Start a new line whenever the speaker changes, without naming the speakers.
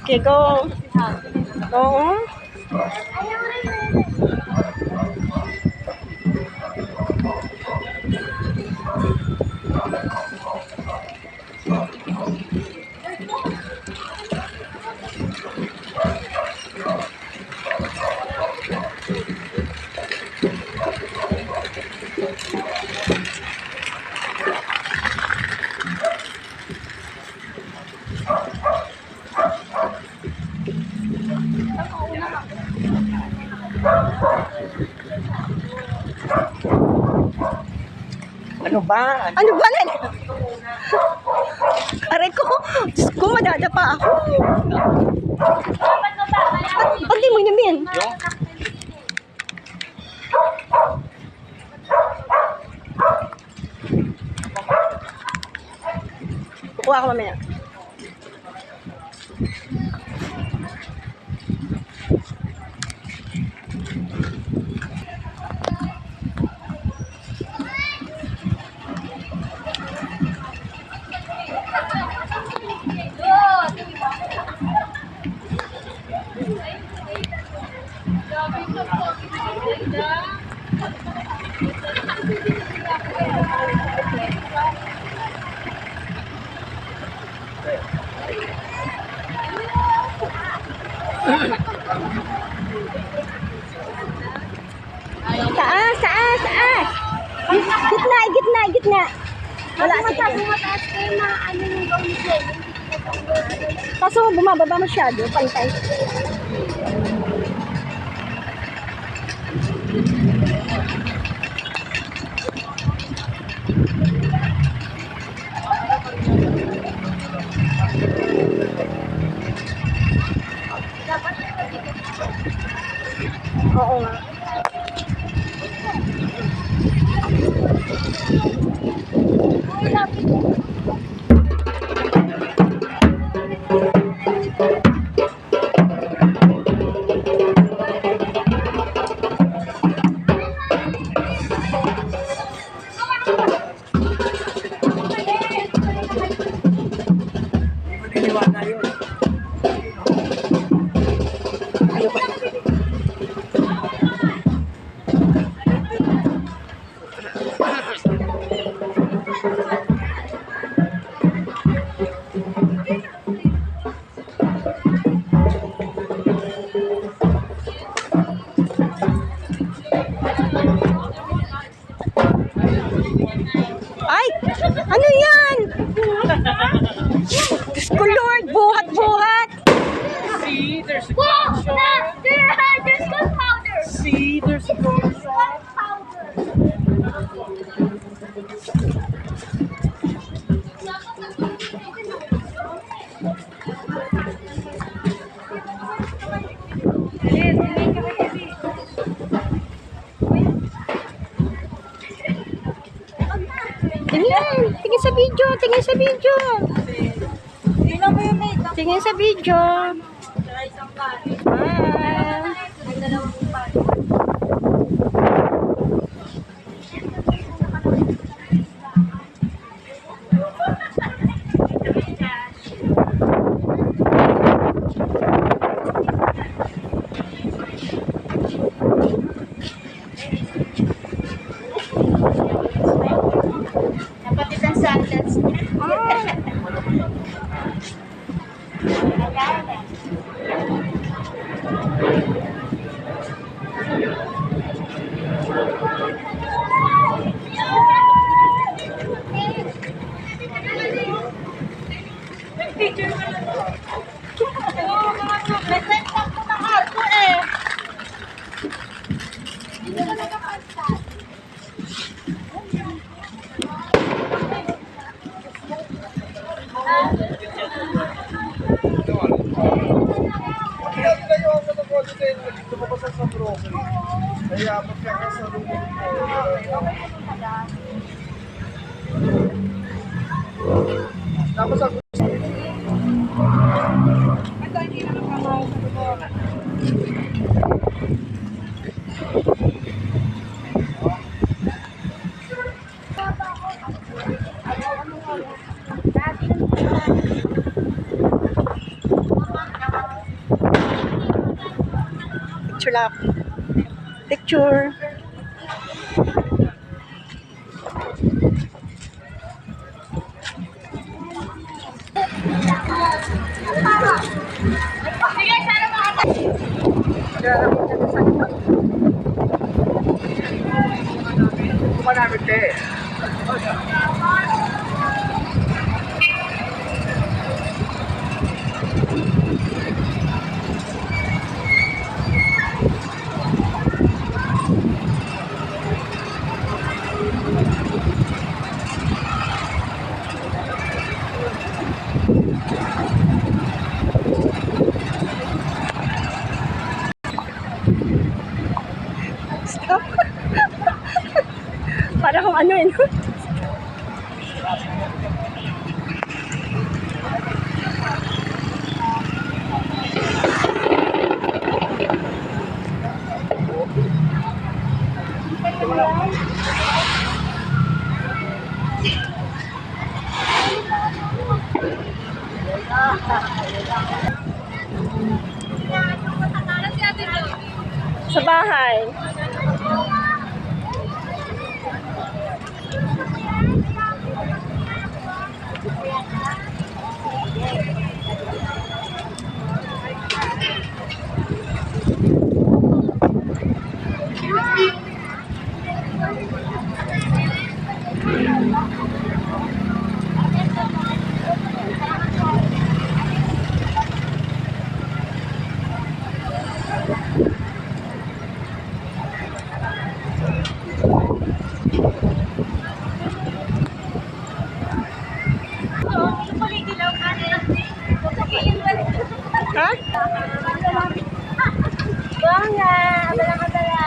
Okay, go. Oo.
Ano ba?
Ano ba na? Aray ko. Diyos ko, madadapa ako. Ba't di mo inamin? Kukuha ko mamaya. Taas, taas, taas. Gitna, gitna, gitna. Wala sige.
Mataas kayo na ano yung gawin ko.
Kaso bumababa masyado, pantay. Oo nga. Ay! Ano yan? Diyos ko Lord, buhat-buhat!
See, there's a
Whoa! There's gunpowder!
See, there's a
Gunpowder!
Tingin! Tingin sa video! Tingin sa video!
Tingnan mo yung makeup.
Tingin sa video!
Try isang kanin.
Ah.
Ay, dalawang pan. Kapatid ang sandals niya.
Picture lang. Picture.
Marami te.
Stop. Para kung ano eh. No? Sa bahay. Ha?
Bunga, abala-abala.